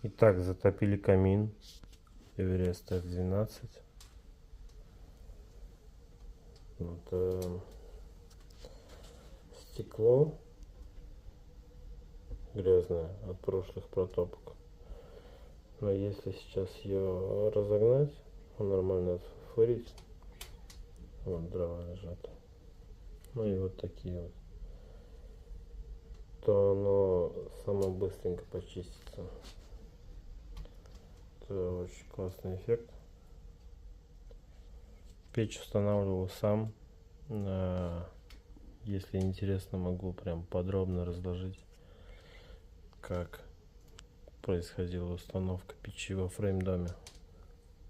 Итак, затопили камин Эверест F12. Вот, стекло грязное от прошлых протопок. Но если сейчас ее разогнать, он нормально отфырить. Вот дрова лежат. Ну и вот такие вот. То оно само быстренько почистится. Это очень классный эффект. Печь устанавливал сам. Если интересно, могу прям подробно разложить, как происходила установка печи во фрейм доме.